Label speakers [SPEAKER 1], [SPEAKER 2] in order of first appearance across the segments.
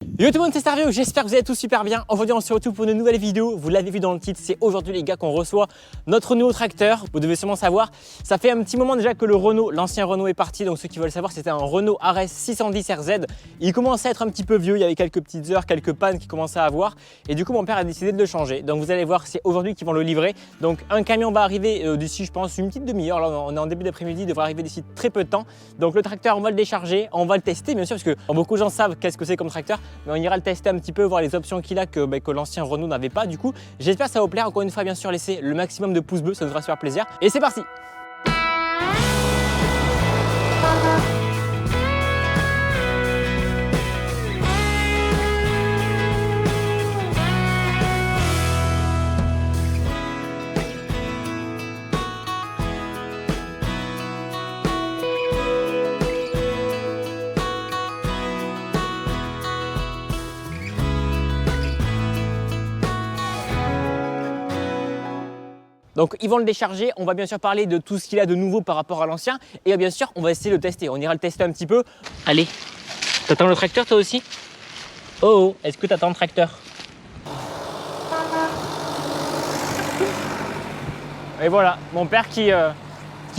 [SPEAKER 1] Yo tout le monde, c'est Starvio, j'espère que vous allez tous super bien. Aujourd'hui on se retrouve pour une nouvelle vidéo. Vous l'avez vu dans le titre, c'est aujourd'hui les gars qu'on reçoit notre nouveau tracteur. Vous devez sûrement savoir, ça fait un petit moment déjà que le Renault, l'ancien Renault est parti. Donc ceux qui veulent savoir, c'était un Renault RS 610 RZ. Il commençait à être un petit peu vieux, il y avait quelques petites heures, quelques pannes qu'il commençait à avoir. Et du coup mon père a décidé de le changer. Donc vous allez voir, c'est aujourd'hui qu'ils vont le livrer. Donc un camion va arriver d'ici je pense une petite demi-heure. Là on est en début d'après-midi, il devrait arriver d'ici très peu de temps. Donc le tracteur on va le décharger, on va le tester bien sûr parce que beaucoup de gens savent qu'est-ce que c'est comme tracteur. Mais on ira le tester un petit peu, voir les options qu'il a que l'ancien Renault n'avait pas. Du coup, j'espère que ça va vous plaire. Encore une fois, bien sûr, laissez le maximum de pouces bleus, ça nous fera super plaisir. Et c'est parti! Donc ils vont le décharger, on va bien sûr parler de tout ce qu'il a de nouveau par rapport à l'ancien et bien sûr on va essayer de le tester, on ira le tester un petit peu. Allez, t'attends le tracteur toi aussi? Oh, est-ce que t'attends le tracteur? Et voilà, mon père qui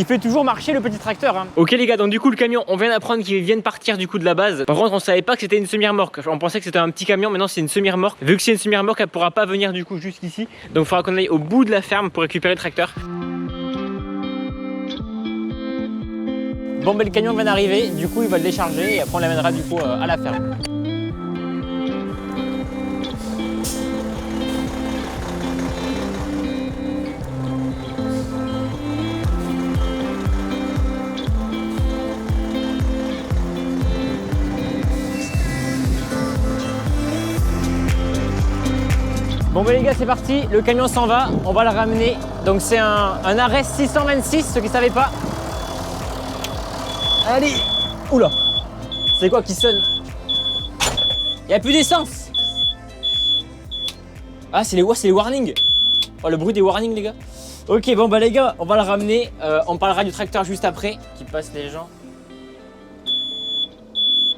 [SPEAKER 1] fait toujours marcher le petit tracteur hein. Ok les gars, donc du coup le camion, on vient d'apprendre qu'il vient de partir du coup de la base. Par contre on savait pas que c'était une semi-remorque. On pensait que c'était un petit camion, maintenant c'est une semi-remorque. Vu que c'est une semi-remorque, elle pourra pas venir du coup jusqu'ici. Donc il faudra qu'on aille au bout de la ferme pour récupérer le tracteur. Bon ben le camion vient d'arriver, du coup il va le décharger et après on l'amènera du coup à la ferme. Bon ben les gars c'est parti, le camion s'en va, on va le ramener. Donc c'est un RS 626, ceux qui ne savaient pas. Allez. Oula. C'est quoi qui sonne? Il n'y a plus d'essence. Ah c'est les warnings. Oh le bruit des warnings les gars. Ok bon bah les gars, on va le ramener. On parlera du tracteur juste après, qui passe les gens.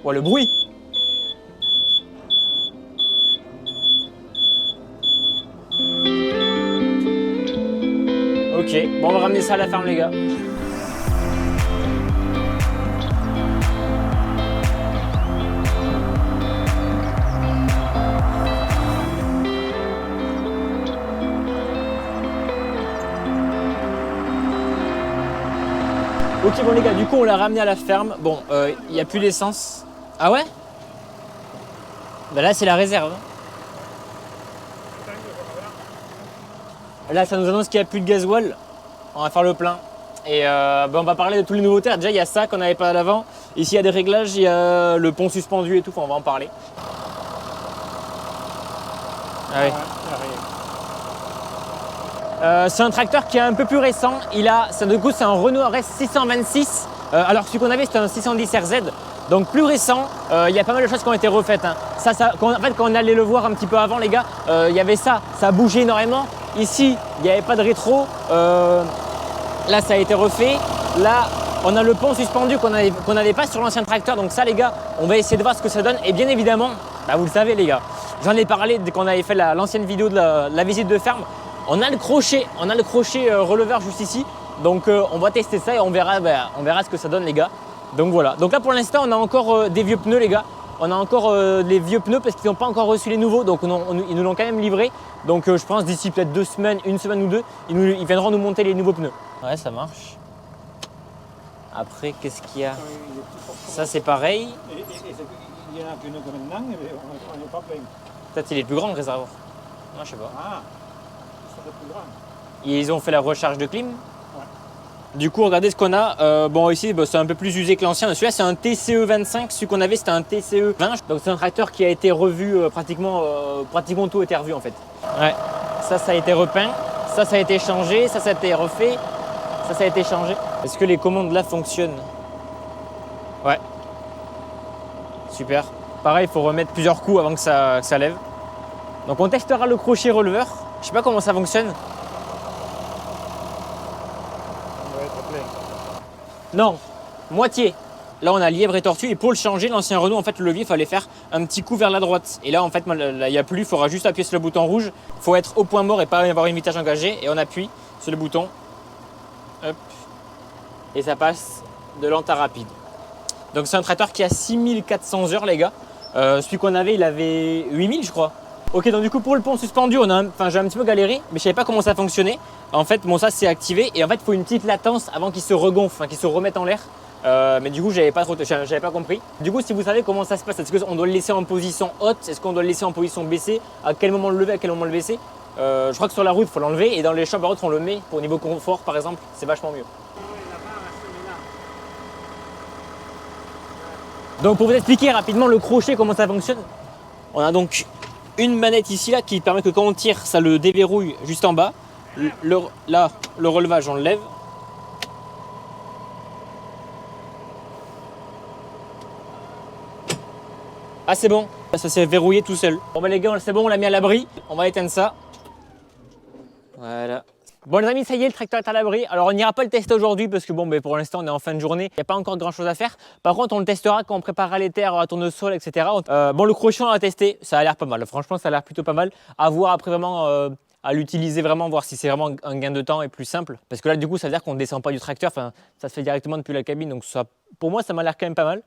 [SPEAKER 1] Oh le bruit. Ok, bon on va ramener ça à la ferme les gars. Ok bon les gars, du coup on l'a ramené à la ferme. Bon, il n'y a plus d'essence. Ah ouais? Bah là c'est la réserve. Là ça nous annonce qu'il n'y a plus de gasoil. On va faire le plein. Et on va parler de tous les nouveautés. Déjà il y a ça qu'on n'avait pas à l'avant. Ici il y a des réglages, il y a le pont suspendu et tout, on va en parler. Ah oui. C'est un tracteur qui est un peu plus récent. Du coup, c'est un Renault RS 626. Alors, celui qu'on avait, c'était un 610 RZ. Donc, plus récent. Il y a pas mal de choses qui ont été refaites. Hein. En fait, quand on allait le voir un petit peu avant, les gars, il y avait ça. Ça a bougé énormément. Ici, il n'y avait pas de rétro. Là, ça a été refait. Là, on a le pont suspendu qu'on n'avait pas sur l'ancien tracteur. Donc, ça, les gars, on va essayer de voir ce que ça donne. Et bien évidemment, bah, vous le savez, les gars, j'en ai parlé dès qu'on avait fait l'ancienne vidéo de la visite de ferme. On a le crochet releveur juste ici, donc on va tester ça et on verra ce que ça donne les gars. Donc voilà, donc là pour l'instant on a encore des vieux pneus les gars, on a encore les vieux pneus parce qu'ils n'ont pas encore reçu les nouveaux, donc ils nous l'ont quand même livré. Donc je pense d'ici peut-être 2 semaines, une semaine ou deux, ils viendront nous monter les nouveaux pneus. Ouais ça marche. Après qu'est-ce qu'il y a? Ça c'est pareil.
[SPEAKER 2] Il y en a qu'une comme maintenant, mais on n'est pas plein.
[SPEAKER 1] Peut-être il est plus grand le réservoir. Non je sais pas.
[SPEAKER 2] Ah. Plus grand.
[SPEAKER 1] Ils ont fait la recharge de clim.
[SPEAKER 2] Ouais.
[SPEAKER 1] Du coup, regardez ce qu'on a. Bon, ici, c'est un peu plus usé que l'ancien. Celui-là, c'est un TCE 25. Celui qu'on avait, c'était un TCE 20. Donc, c'est un tracteur qui a été revu pratiquement tout a été revu en fait. Ouais. Ça a été repeint. Ça a été changé. Ça a été refait. Ça a été changé. Est-ce que les commandes là fonctionnent? Ouais. Super. Pareil, il faut remettre plusieurs coups avant que ça lève. Donc, on testera le crochet releveur. Je sais pas comment ça fonctionne.
[SPEAKER 2] On va être plein.
[SPEAKER 1] Non, moitié. là on a lièvre et tortue et pour le changer, l'ancien Renault, en fait le levier, il fallait faire un petit coup vers la droite. Et là en fait, il n'y a plus, il faudra juste appuyer sur le bouton rouge. Il faut être au point mort et pas avoir une vitesse engagée. Et on appuie sur le bouton. Hop. Et ça passe de lent à rapide. Donc c'est un tracteur qui a 6400 heures les gars. Celui qu'on avait, il avait 8000 je crois. Ok, donc du coup pour le pont suspendu, j'ai un petit peu galéré, mais je savais pas comment ça fonctionnait. En fait, bon ça c'est activé et en fait il faut une petite latence avant qu'il se regonfle, qu'il se remette en l'air. Mais du coup j'avais pas compris. Du coup si vous savez comment ça se passe, est-ce qu'on doit le laisser en position haute, est-ce qu'on doit le laisser en position baissée, à quel moment le lever, à quel moment le baisser, je crois que sur la route il faut l'enlever et dans les champs par contre on le met pour niveau confort par exemple, c'est vachement mieux. Donc pour vous expliquer rapidement le crochet, comment ça fonctionne, on a donc une manette ici là qui permet que quand on tire, ça le déverrouille juste en bas. Là, le relevage, on le lève. Ah c'est bon, ça s'est verrouillé tout seul. Bon bah les gars, c'est bon, on l'a mis à l'abri. On va éteindre ça. Voilà. Bon les amis, ça y est, le tracteur est à l'abri. Alors on n'ira pas le tester aujourd'hui parce que bon, pour l'instant on est en fin de journée, il n'y a pas encore grand chose à faire. Par contre on le testera quand on préparera les terres à tournesol, etc. Bon le crochet on l'a testé, ça a l'air pas mal. Franchement ça a l'air plutôt pas mal. À voir après vraiment à l'utiliser vraiment, voir si c'est vraiment un gain de temps et plus simple. Parce que là du coup ça veut dire qu'on ne descend pas du tracteur, ça se fait directement depuis la cabine. Donc ça, pour moi ça m'a l'air quand même pas mal.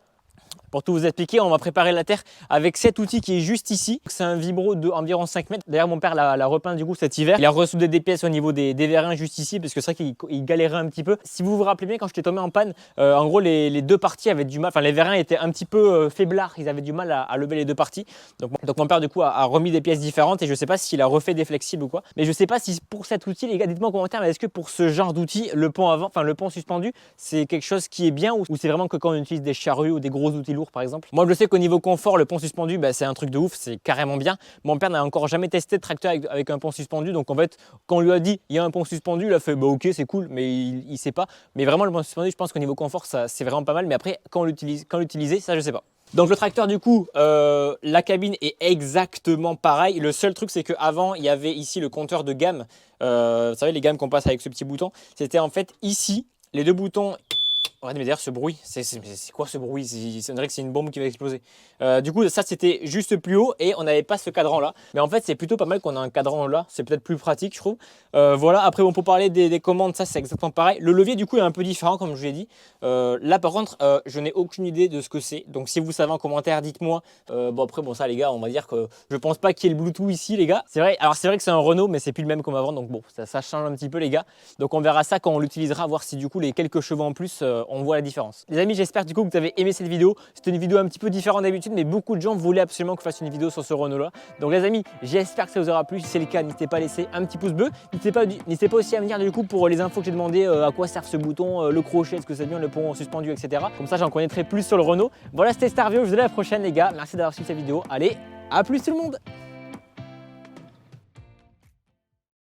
[SPEAKER 1] Pour tout vous expliquer, on va préparer la terre avec cet outil qui est juste ici. C'est un vibro d'environ 5 mètres. D'ailleurs, mon père l'a repeint du coup cet hiver. Il a ressoudé des pièces au niveau des vérins juste ici parce que c'est vrai qu'il galérait un petit peu. Si vous vous rappelez bien, quand j'étais tombé en panne, en gros, les deux parties avaient du mal. Enfin, les vérins étaient un petit peu faiblards. Ils avaient du mal à lever les deux parties. Donc mon père du coup a remis des pièces différentes et je sais pas s'il a refait des flexibles ou quoi. Mais je sais pas si pour cet outil, les gars, dites-moi en commentaire, est-ce que pour ce genre d'outil, le pont avant, enfin le pont suspendu, c'est quelque chose qui est bien ou c'est vraiment que quand on utilise des charrues ou des gros outils lourds par exemple? Moi, je sais qu'au niveau confort, le pont suspendu, c'est un truc de ouf, c'est carrément bien. Mon père n'a encore jamais testé de tracteur avec un pont suspendu. Donc en fait, quand on lui a dit il y a un pont suspendu, il a fait bah ok, c'est cool, mais il sait pas. Mais vraiment, le pont suspendu, je pense qu'au niveau confort, c'est vraiment pas mal. Mais après, quand l'utiliser, ça je sais pas. Donc le tracteur du coup, la cabine est exactement pareil. Le seul truc c'est qu'avant il y avait ici le compteur de gamme. Vous savez les gammes qu'on passe avec ce petit bouton. C'était en fait ici, les deux boutons. Regardez, mais d'ailleurs ce bruit, c'est quoi ce bruit? On dirait que c'est une bombe qui va exploser. Du coup ça c'était juste plus haut et on n'avait pas ce cadran là. Mais en fait c'est plutôt pas mal qu'on a un cadran là, c'est peut-être plus pratique je trouve. Voilà, après bon, pour parler des commandes, ça c'est exactement pareil. Le levier du coup est un peu différent comme je l'ai dit. Là par contre je n'ai aucune idée de ce que c'est. Donc si vous savez en commentaire dites-moi. Bon après bon ça les gars on va dire que je pense pas qu'il y ait le Bluetooth ici les gars. C'est vrai, alors c'est vrai que c'est un Renault mais c'est plus le même comme avant. Donc bon ça change un petit peu les gars. Donc on verra ça quand on l'utilisera, voir si du coup les quelques chevaux en plus on voit la différence. Les amis, j'espère du coup que vous avez aimé cette vidéo. C'était une vidéo un petit peu différente d'habitude, mais beaucoup de gens voulaient absolument que je fasse une vidéo sur ce Renault là. Donc les amis, j'espère que ça vous aura plu. Si c'est le cas, n'hésitez pas à laisser un petit pouce bleu. N'hésitez pas aussi à me dire du coup pour les infos que j'ai demandé, à quoi sert ce bouton, le crochet, est-ce que c'est bien le pont suspendu, etc. Comme ça j'en connaîtrai plus sur le Renault. Voilà, c'était Starvio, je vous dis à la prochaine les gars. Merci d'avoir suivi cette vidéo. Allez, à plus tout le monde.